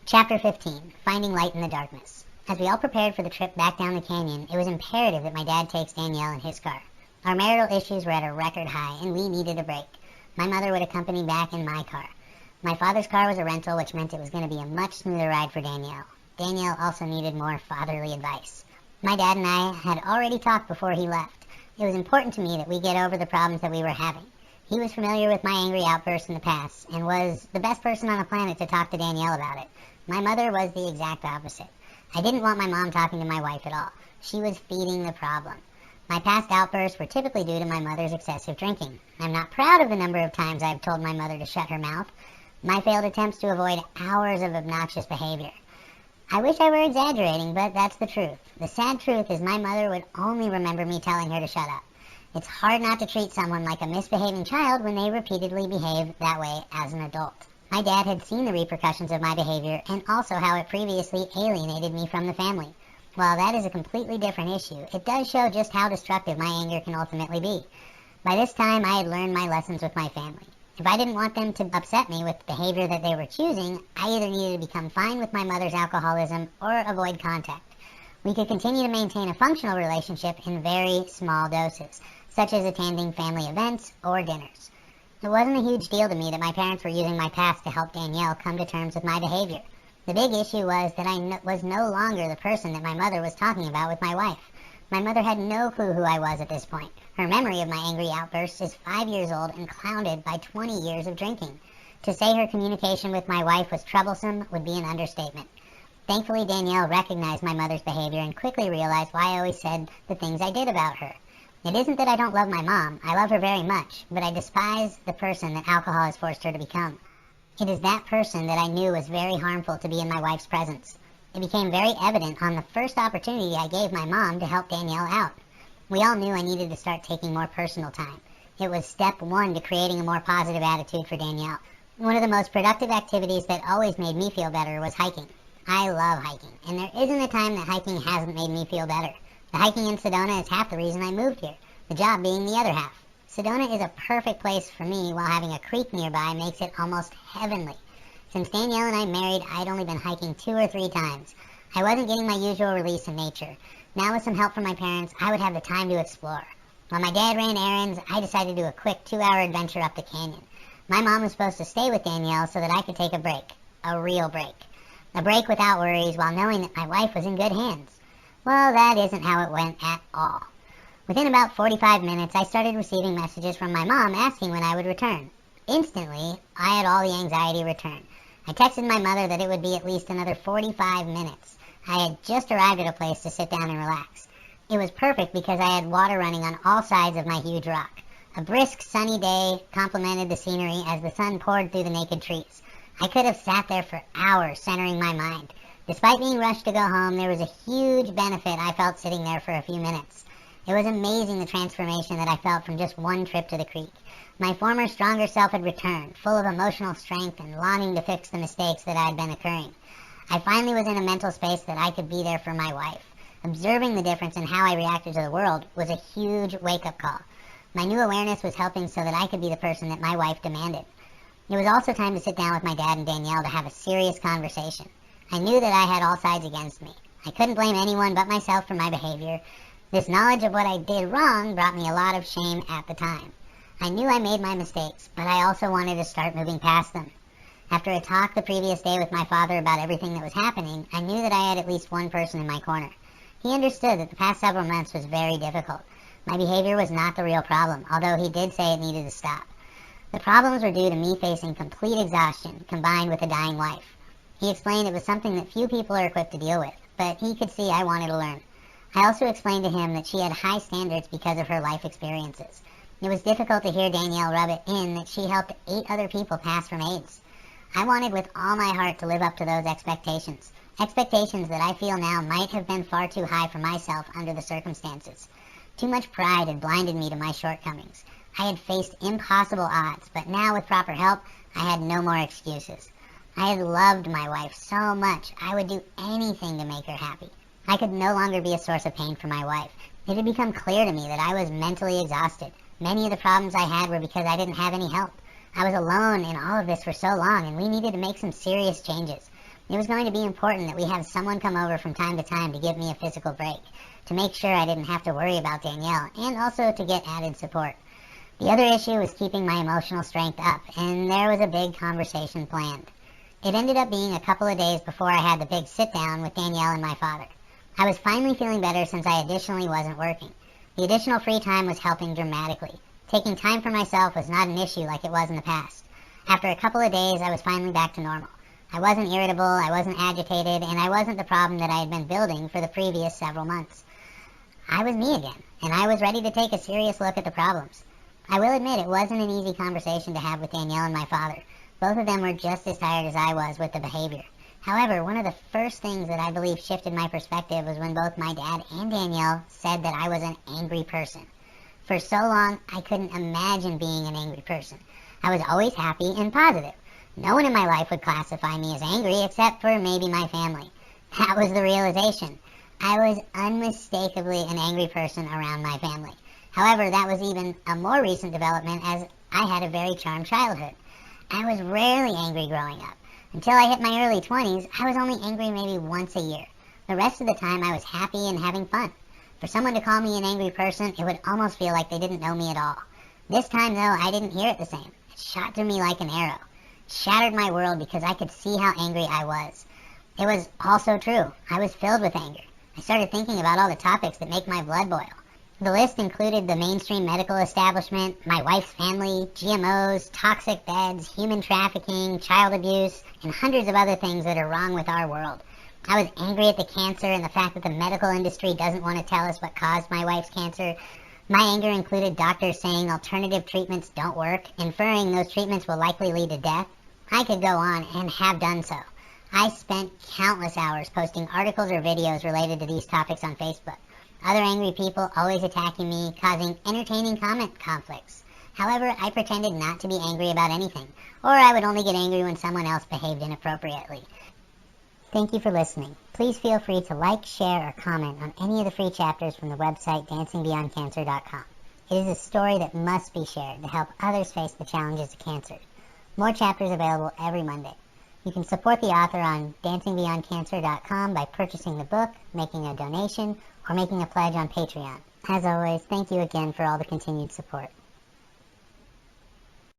Chapter 15. Finding Light in the Darkness. As we all prepared for the trip back down the canyon, it was imperative that my dad takes Danielle in his car. Our marital issues were at a record high, and we needed a break. My mother would accompany back in my car. My father's car was a rental, which meant it was going to be a much smoother ride for Danielle. Danielle also needed more fatherly advice. My dad and I had already talked before he left. It was important to me that we get over the problems that we were having. He was familiar with my angry outbursts in the past, and was the best person on the planet to talk to Danielle about it. My mother was the exact opposite. I didn't want my mom talking to my wife at all. She was feeding the problem. My past outbursts were typically due to my mother's excessive drinking. I'm not proud of the number of times I've told my mother to shut her mouth. My failed attempts to avoid hours of obnoxious behavior. I wish I were exaggerating, but that's the truth. The sad truth is my mother would only remember me telling her to shut up. It's hard not to treat someone like a misbehaving child when they repeatedly behave that way as an adult. My dad had seen the repercussions of my behavior and also how it previously alienated me from the family. While that is a completely different issue, it does show just how destructive my anger can ultimately be. By this time, I had learned my lessons with my family. If I didn't want them to upset me with behavior that they were choosing, I either needed to become fine with my mother's alcoholism or avoid contact. We could continue to maintain a functional relationship in very small doses, such as attending family events or dinners. It wasn't a huge deal to me that my parents were using my past to help Danielle come to terms with my behavior. The big issue was that I was no longer the person that my mother was talking about with my wife. My mother had no clue who I was at this point. Her memory of my angry outbursts is 5 years old and clouded by 20 years of drinking. To say her communication with my wife was troublesome would be an understatement. Thankfully, Danielle recognized my mother's behavior and quickly realized why I always said the things I did about her. It isn't that I don't love my mom. I love her very much, but I despise the person that alcohol has forced her to become. It is that person that I knew was very harmful to be in my wife's presence. It became very evident on the first opportunity I gave my mom to help Danielle out. We all knew I needed to start taking more personal time. It was step one to creating a more positive attitude for Danielle. One of the most productive activities that always made me feel better was hiking. I love hiking, and there isn't a time that hiking hasn't made me feel better. The hiking in Sedona is half the reason I moved here, the job being the other half. Sedona is a perfect place for me, while having a creek nearby makes it almost heavenly. Since Danielle and I married, I'd only been hiking 2 or 3 times. I wasn't getting my usual release in nature. Now with some help from my parents, I would have the time to explore. While my dad ran errands, I decided to do a quick 2-hour adventure up the canyon. My mom was supposed to stay with Danielle so that I could take a break. A real break. A break without worries while knowing that my wife was in good hands. Well, that isn't how it went at all. Within about 45 minutes, I started receiving messages from my mom asking when I would return. Instantly, I had all the anxiety return. I texted my mother that it would be at least another 45 minutes. I had just arrived at a place to sit down and relax. It was perfect because I had water running on all sides of my huge rock. A brisk, sunny day complemented the scenery as the sun poured through the naked trees. I could have sat there for hours centering my mind. Despite being rushed to go home, there was a huge benefit I felt sitting there for a few minutes. It was amazing the transformation that I felt from just one trip to the creek. My former stronger self had returned, full of emotional strength and longing to fix the mistakes that had been occurring. I finally was in a mental space that I could be there for my wife. Observing the difference in how I reacted to the world was a huge wake-up call. My new awareness was helping so that I could be the person that my wife demanded. It was also time to sit down with my dad and Danielle to have a serious conversation. I knew that I had all sides against me. I couldn't blame anyone but myself for my behavior. This knowledge of what I did wrong brought me a lot of shame at the time. I knew I made my mistakes, but I also wanted to start moving past them. After a talk the previous day with my father about everything that was happening, I knew that I had at least one person in my corner. He understood that the past several months was very difficult. My behavior was not the real problem, although he did say it needed to stop. The problems were due to me facing complete exhaustion, combined with a dying wife. He explained it was something that few people are equipped to deal with, but he could see I wanted to learn. I also explained to him that she had high standards because of her life experiences. It was difficult to hear Danielle rub it in that she helped 8 other people pass from AIDS. I wanted with all my heart to live up to those expectations. Expectations that I feel now might have been far too high for myself under the circumstances. Too much pride had blinded me to my shortcomings. I had faced impossible odds, but now with proper help, I had no more excuses. I had loved my wife so much, I would do anything to make her happy. I could no longer be a source of pain for my wife. It had become clear to me that I was mentally exhausted. Many of the problems I had were because I didn't have any help. I was alone in all of this for so long, and we needed to make some serious changes. It was going to be important that we have someone come over from time to time to give me a physical break, to make sure I didn't have to worry about Danielle, and also to get added support. The other issue was keeping my emotional strength up, and there was a big conversation planned. It ended up being a couple of days before I had the big sit-down with Danielle and my father. I was finally feeling better since I additionally wasn't working. The additional free time was helping dramatically. Taking time for myself was not an issue like it was in the past. After a couple of days, I was finally back to normal. I wasn't irritable, I wasn't agitated, and I wasn't the problem that I had been building for the previous several months. I was me again, and I was ready to take a serious look at the problems. I will admit it wasn't an easy conversation to have with Danielle and my father. Both of them were just as tired as I was with the behavior. However, one of the first things that I believe shifted my perspective was when both my dad and Danielle said that I was an angry person. For so long, I couldn't imagine being an angry person. I was always happy and positive. No one in my life would classify me as angry except for maybe my family. That was the realization. I was unmistakably an angry person around my family. However, that was even a more recent development as I had a very charmed childhood. I was rarely angry growing up. Until I hit my early 20s, I was only angry maybe once a year. The rest of the time I was happy and having fun. For someone to call me an angry person, it would almost feel like they didn't know me at all. This time, though, I didn't hear it the same. It shot through me like an arrow. It shattered my world because I could see how angry I was. It was also true. I was filled with anger. I started thinking about all the topics that make my blood boil. The list included the mainstream medical establishment, my wife's family, GMOs, toxic beds, human trafficking, child abuse, and hundreds of other things that are wrong with our world. I was angry at the cancer and the fact that the medical industry doesn't want to tell us what caused my wife's cancer. My anger included doctors saying alternative treatments don't work, inferring those treatments will likely lead to death. I could go on and have done so. I spent countless hours posting articles or videos related to these topics on Facebook. Other angry people always attacking me, causing entertaining comment conflicts. However, I pretended not to be angry about anything, or I would only get angry when someone else behaved inappropriately. Thank you for listening. Please feel free to like, share, or comment on any of the free chapters from the website dancingbeyondcancer.com. It is a story that must be shared to help others face the challenges of cancer. More chapters available every Monday. You can support the author on dancingbeyondcancer.com by purchasing the book, making a donation, or making a pledge on Patreon. As always, thank you again for all the continued support.